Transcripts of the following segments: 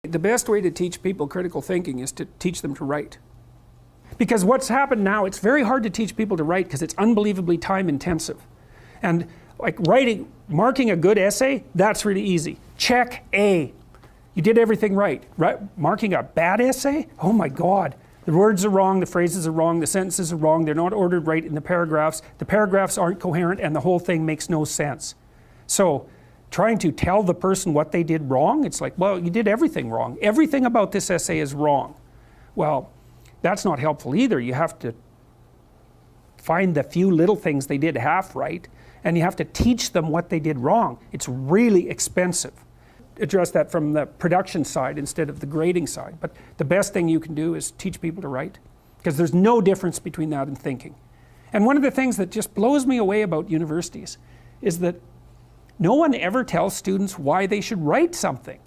The best way to teach people critical thinking is to teach them to write. Because what's happened now, it's very hard to teach people to write because it's unbelievably time intensive. And like writing, marking a good essay, that's really easy. Check A. You did everything right. Marking a bad essay? Oh my God. The words are wrong, the phrases are wrong, the sentences are wrong, they're not ordered right in the paragraphs aren't coherent, and the whole thing makes no sense. So, trying to tell the person what they did wrong, it's like, well, you did everything wrong. Everything about this essay is wrong. Well, that's not helpful either. You have to find the few little things they did half right, and you have to teach them what they did wrong. It's really expensive. Address that from the production side instead of the grading side. But the best thing you can do is teach people to write, because there's no difference between that and thinking. And one of the things that just blows me away about universities is that no one ever tells students why they should write something.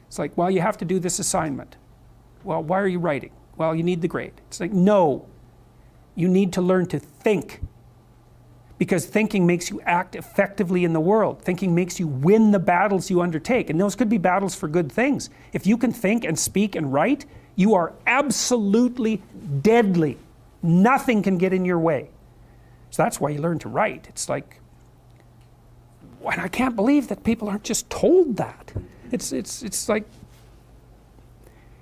It's like, well, you have to do this assignment. Well, why are you writing? Well, you need the grade. It's like, no, you need to learn to think. Because thinking makes you act effectively in the world. Thinking makes you win the battles you undertake. And those could be battles for good things. If you can think and speak and write, you are absolutely deadly. Nothing can get in your way. So that's why you learn to write. It's like, and I can't believe that people aren't just told that. It's like,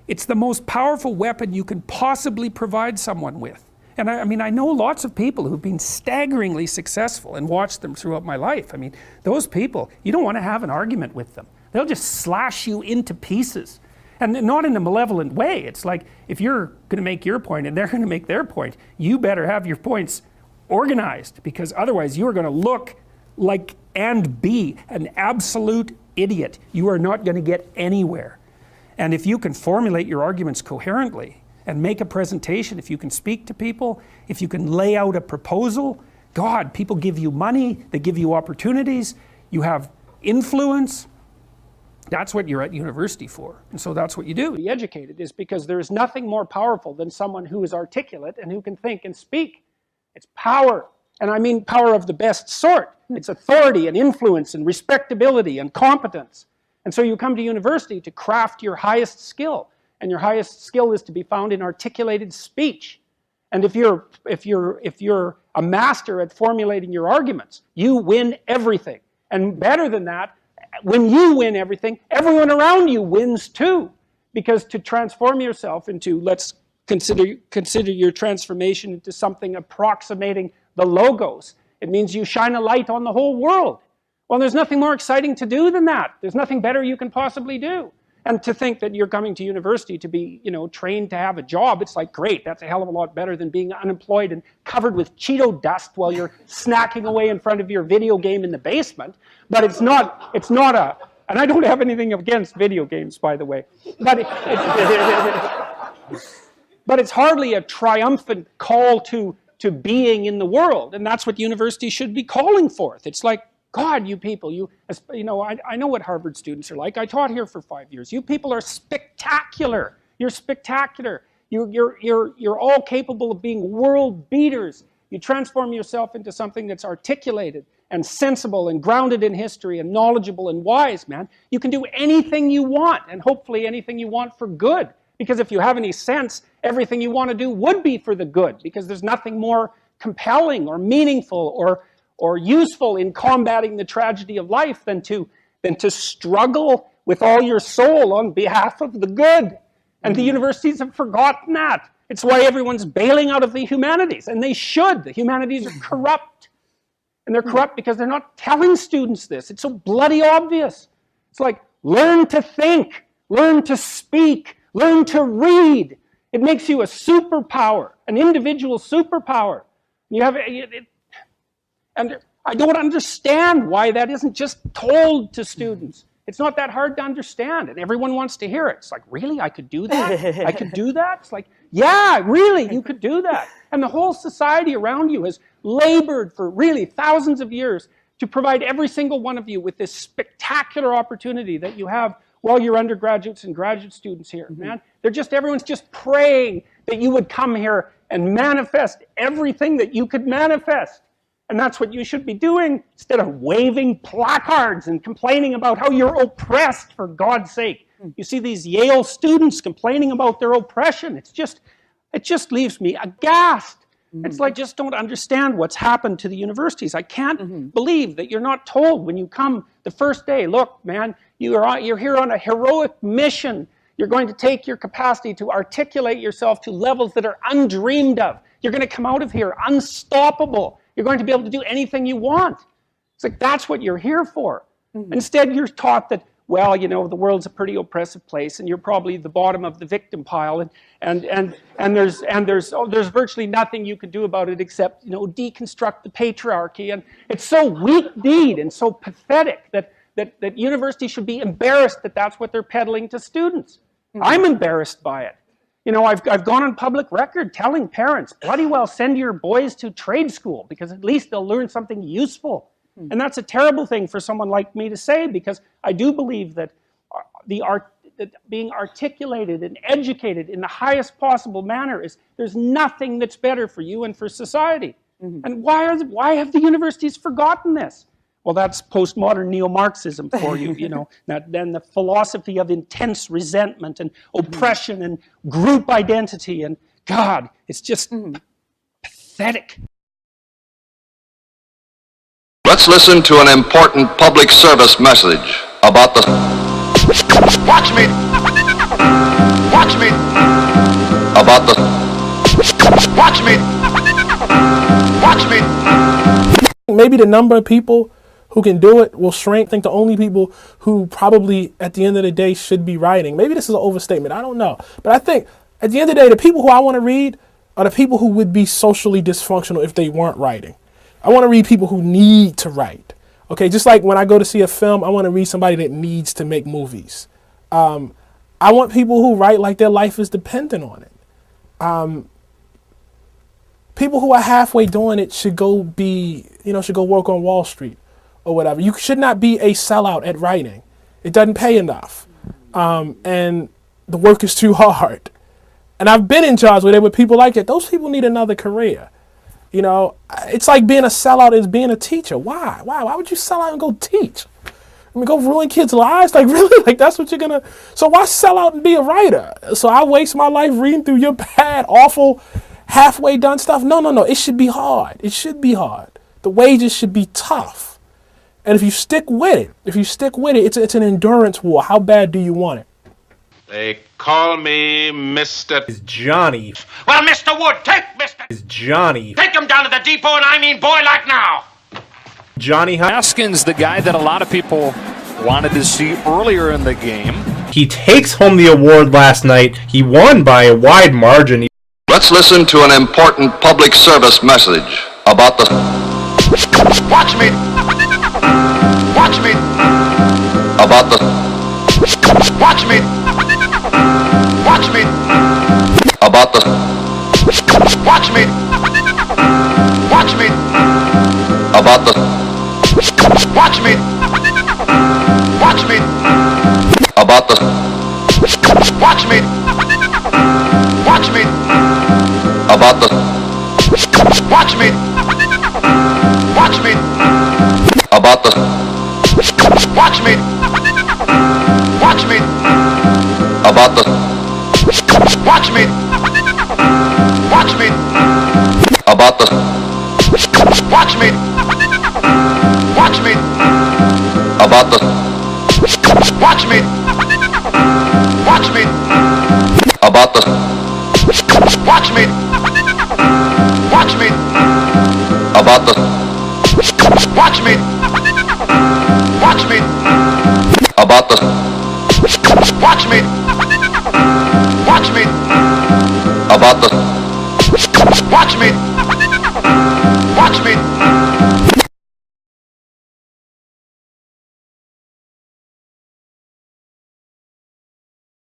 it's the most powerful weapon you can possibly provide someone with. And I mean, I know lots of people who've been staggeringly successful and watched them throughout my life. I mean, those people, you don't want to have an argument with them. They'll just slash you into pieces. And not in a malevolent way. It's like, if you're going to make your point and they're going to make their point, you better have your points organized, because otherwise you are going to look like and be an absolute idiot. You are not going to get anywhere. And if you can formulate your arguments coherently and make a presentation, if you can speak to people, if you can lay out a proposal, God, people give you money, they give you opportunities, you have influence. That's what you're at university for. And so that's what you do. Be educated is because there is nothing more powerful than someone who is articulate and who can think and speak. It's power. And I mean power of the best sort. It's authority and influence and respectability and competence. And so you come to university to craft your highest skill. And your highest skill is to be found in articulated speech. And if you're a master at formulating your arguments, you win everything. And better than that, when you win everything, everyone around you wins too. Because to transform yourself into, let's consider your transformation into something approximating the logos. It means you shine a light on the whole world. Well, there's nothing more exciting to do than that. There's nothing better you can possibly do. And to think that you're coming to university to be, trained to have a job, it's like, great, that's a hell of a lot better than being unemployed and covered with Cheeto dust while you're snacking away in front of your video game in the basement. But it's not a, and I don't have anything against video games, by the way, but but it's hardly a triumphant call to being in the world, and that's what university should be calling forth. It's like, God, you people, I know what Harvard students are like. I taught here for 5 years. You people are spectacular. You're spectacular. You're all capable of being world beaters. You transform yourself into something that's articulated and sensible and grounded in history and knowledgeable and wise, man. You can do anything you want, and hopefully anything you want for good. Because if you have any sense, everything you want to do would be for the good, because there's nothing more compelling or meaningful or useful in combating the tragedy of life than to struggle with all your soul on behalf of the good. And the universities have forgotten that. It's why everyone's bailing out of the humanities, and they should. The humanities are corrupt. And they're corrupt because they're not telling students this. It's so bloody obvious. It's like, learn to think, learn to speak, learn to read. It makes you a superpower, an individual superpower. You have and I don't understand why that isn't just told to students. It's not that hard to understand, and everyone wants to hear it. It's like, really? I could do that? I could do that? It's like, yeah, really, you could do that. And the whole society around you has labored for really thousands of years to provide every single one of you with this spectacular opportunity that you have while you're undergraduates and graduate students here, man. Everyone's just praying that you would come here and manifest everything that you could manifest. And that's what you should be doing instead of waving placards and complaining about how you're oppressed, for God's sake. You see these Yale students complaining about their oppression. It just leaves me aghast. It's like, just don't understand what's happened to the universities. I can't believe that you're not told when you come the first day, look, man, you're here on a heroic mission. You're going to take your capacity to articulate yourself to levels that are undreamed of. You're going to come out of here unstoppable. You're going to be able to do anything you want. It's like, that's what you're here for. Instead, you're taught that, well, you know, the world's a pretty oppressive place, and you're probably the bottom of the victim pile, and there's virtually nothing you can do about it except, you know, deconstruct the patriarchy. And it's so weak-kneed and so pathetic that universities should be embarrassed that that's what they're peddling to students. I'm embarrassed by it. You know, I've gone on public record telling parents, bloody well send your boys to trade school, because at least they'll learn something useful. And that's a terrible thing for someone like me to say, because I do believe that that being articulated and educated in the highest possible manner there's nothing that's better for you and for society. And why have the universities forgotten this? Well, that's postmodern neo-Marxism for you, you know. Then the philosophy of intense resentment and oppression and group identity, and God, it's just pathetic. Let's listen to an important public service message about the... Watch me! Watch me! About the... Watch me! Watch me! Maybe the number of people who can do it will shrink. I think the only people who probably at the end of the day should be writing, maybe this is an overstatement, I don't know. But I think at the end of the day, the people who I want to read are the people who would be socially dysfunctional if they weren't writing. I want to read people who need to write. Okay, just like when I go to see a film, I want to read somebody that needs to make movies. I want people who write like their life is dependent on it. People who are halfway doing it should go work on Wall Street or whatever. You should not be a sellout at writing. It doesn't pay enough. And the work is too hard. And I've been in jobs where there were people like that. Those people need another career. You know, it's like being a sellout is being a teacher. Why? Why would you sell out and go teach? I mean, go ruin kids' lives? Like, really? Like, that's what you're going to... So why sell out and be a writer? So I waste my life reading through your bad, awful, halfway done stuff? No. It should be hard. It should be hard. The wages should be tough. And if you stick with it, it's an endurance war. How bad do you want it? They call me Mr. Is Johnny. Well, Mr. Wood, take Mr. Is Johnny. Take him down to the depot, and I mean boy like now. Johnny Haskins, the guy that a lot of people wanted to see earlier in the game. He takes home the award last night. He won by a wide margin. Let's listen to an important public service message about the... Watch me! Watch me! About the... Watch me! Watch me! About the... Watch me! Watch me! About the... Watch me! Watch me! About the... Watch me! Watch me! About the... Watch me! Watch me! About the... Watch me! Watch me! About the... Watch me! Watch me! About the... Watch me! Watch me! About the... Watch me! Watch me! About the... Watch me! Watch me! About the... Watch me! Watch me! About the... Watch me! Watch me! About the... Watch me!